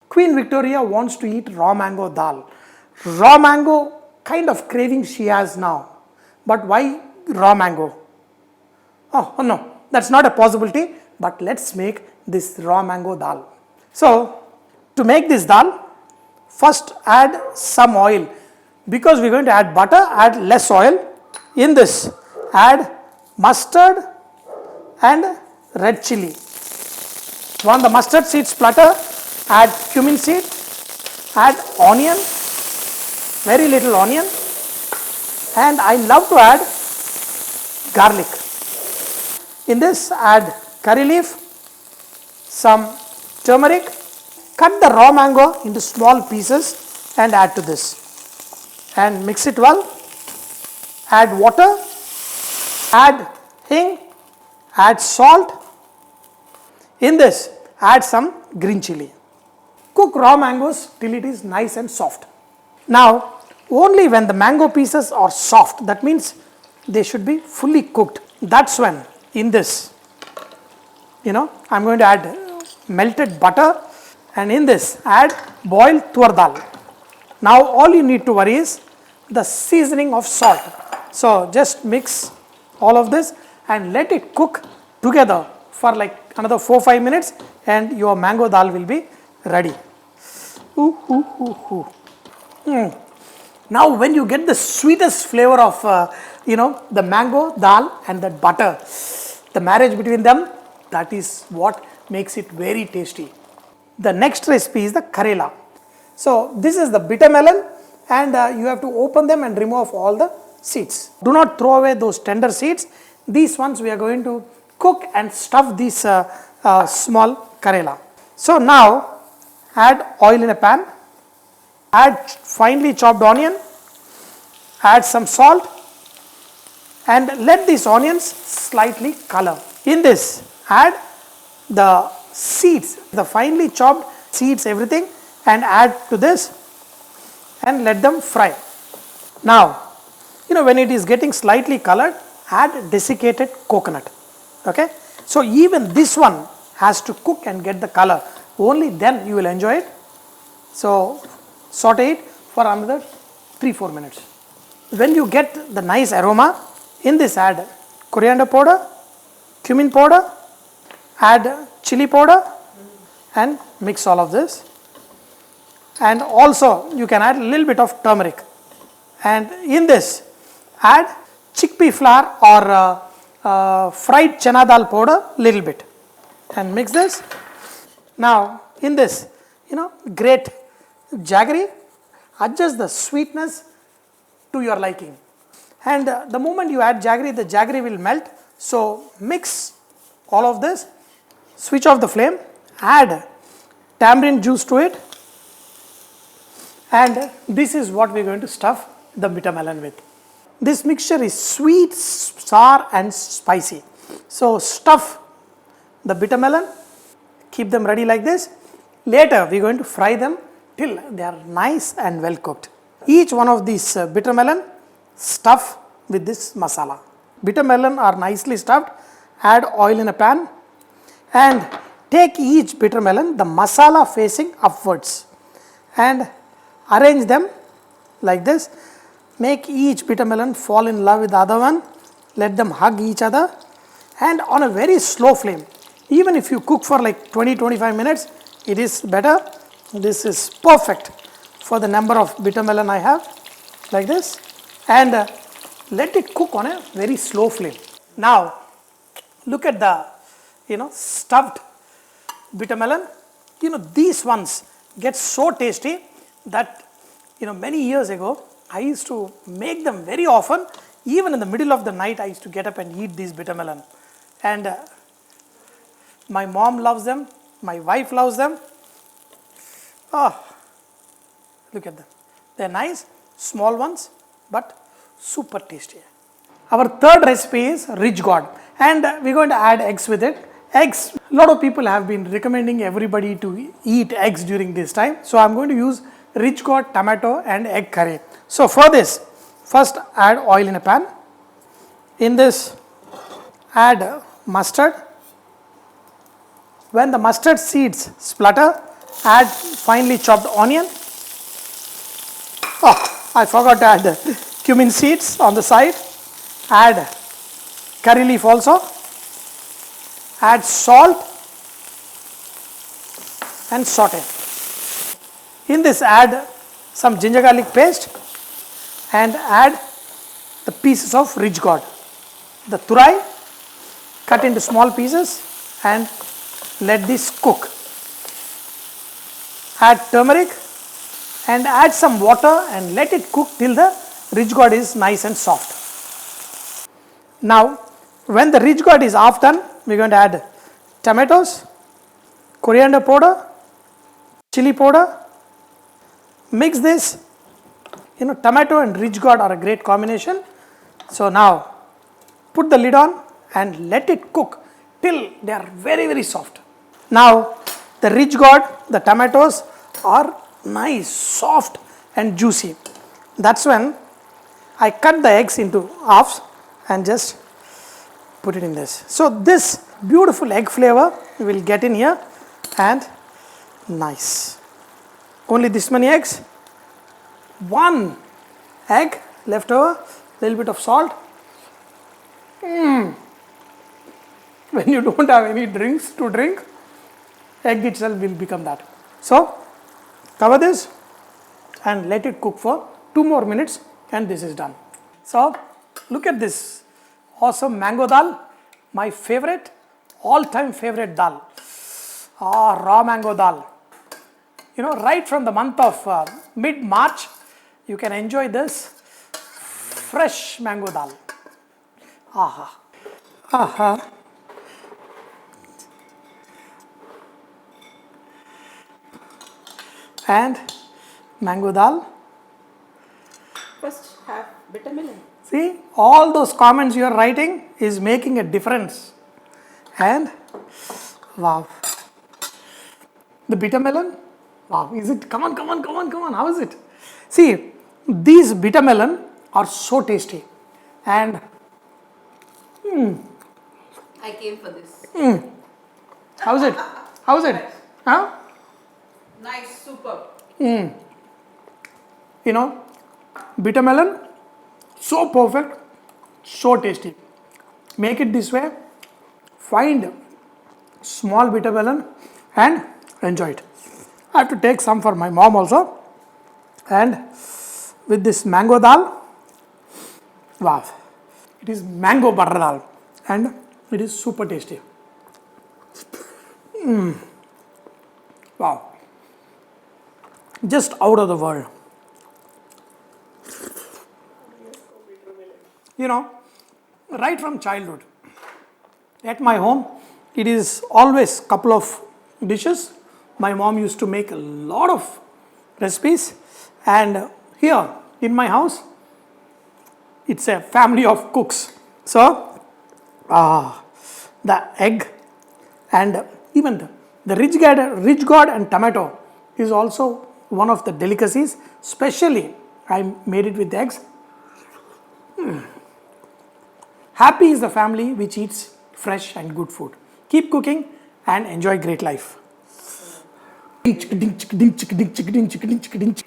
Queen Victoria wants to eat raw mango dal. Raw mango kind of craving she has now. But why raw mango? Oh no, that's not a possibility. But let's make this raw mango dal. So to make this dal, first add some oil. Because we're going to add butter, add less oil. In this, add mustard and red chili. When the mustard seeds splutter, add cumin seed, add onion, very little onion, and I love to add garlic. In this, add curry leaf, some turmeric, cut the raw mango into small pieces and add to this. And mix it well, add water, add hing, add salt. In this, add some green chili. Cook raw mangoes till it is nice and soft. Now, only when the mango pieces are soft, that means they should be fully cooked. That's when in this, I'm going to add melted butter, and in this add boiled tur dal. Now all you need to worry is the seasoning of salt. So just mix all of this and let it cook together for like another 4-5 minutes and your mango dal will be ready. Now when you get the sweetest flavor of the mango dal and that butter, the marriage between them, that is what makes it very tasty. The next recipe is the Karela. So this is the bitter melon, and you have to open them and remove all the seeds. Do not throw away those tender seeds. These ones we are going to cook and stuff these small Karela. So now add oil in a pan, add finely chopped onion, add some salt, and let these onions slightly color. In this, add the seeds, the finely chopped seeds, everything, and add to this and let them fry. Now, when it is getting slightly colored, add desiccated coconut. Okay, so even this one has to cook and get the color. Only then you will enjoy it. So saute it for another 3-4 minutes. When you get the nice aroma, in this add coriander powder, cumin powder, add chili powder, and mix all of this. And also you can add a little bit of turmeric. And in this add chickpea flour or fried chana dal powder, little bit, and mix this. Now in this, grate jaggery, adjust the sweetness to your liking. And the moment you add jaggery, the jaggery will melt. So mix all of this, switch off the flame, add tamarind juice to it, and this is what we are going to stuff the bitter melon with. This mixture is sweet, sour and spicy. So stuff the bitter melon, keep them ready like this. Later we are going to fry them till they are nice and well cooked. Each one of these bitter melon stuff with this masala. Bitter melon are nicely stuffed. Add oil in a pan and take each bitter melon, the masala facing upwards, and arrange them like this. Make each bitter melon fall in love with the other one. Let them hug each other, and on a very slow flame. Even if you cook for like 20-25 minutes, it is better. This is perfect for the number of bitter melon I have, like this, and let it cook on a very slow flame. Now look at the stuffed bitter melon. These ones get so tasty that many years ago I used to make them very often. Even in the middle of the night I used to get up and eat these bitter melon, and my mom loves them, my wife loves them. Oh, look at them. They are nice, small ones, but super tasty. Our third recipe is rich gourd, and we are going to add eggs with it. Eggs, a lot of people have been recommending everybody to eat eggs during this time. So I am going to use rich gourd, tomato and egg curry. So for this, first add oil in a pan. In this add mustard. When the mustard seeds splutter, Add finely chopped onion. Oh, I forgot to add cumin seeds on the side. Add curry leaf also. Add salt and saute. In this add some ginger garlic paste and add the pieces of ridge gourd. The turai cut into small pieces and let this cook. Add turmeric and add some water and let it cook till the ridge gourd is nice and soft. Now, when the ridge gourd is half done, we are going to add tomatoes, coriander powder, chili powder. Mix this. Tomato and ridge gourd are a great combination. So now, put the lid on and let it cook till they are very, very soft. Now, the ridge gourd, the tomatoes are nice, soft and juicy. That's when I cut the eggs into halves and just put it in this. So this beautiful egg flavor will get in here and nice. Only this many eggs. One egg left over, little bit of salt. When you don't have any drinks to drink, egg itself will become that. So cover this and let it cook for 2 more minutes and this is done. So look at this awesome mango dal, my favorite, all-time favorite dal. Raw mango dal. Right from the month of mid-March, you can enjoy this fresh mango dal. Aha. Aha. And mango dal. First have bittermelon. See, all those comments you are writing is making a difference. And wow. The bittermelon. Wow, is it? Come on. How is it? See, these bittermelon are so tasty. And I came for this. how's it? How's it? Huh? Nice, super. Bittermelon, so perfect, so tasty. Make it this way. Find small bittermelon and enjoy it. I have to take some for my mom also. And with this mango dal, wow, it is mango butter dal and it is super tasty. Wow, just out of the world. Right from childhood, at my home, it is always couple of dishes. My mom used to make a lot of recipes, and here in my house, it's a family of cooks. So, the egg and even the ridge gourd and tomato is also one of the delicacies. Especially, I made it with eggs. Happy is the family which eats fresh and good food. Keep cooking and enjoy great life. Ding, chick, ding, chick, ding, chick, ding, chick, ding, chick, ding, chick, ding, chick.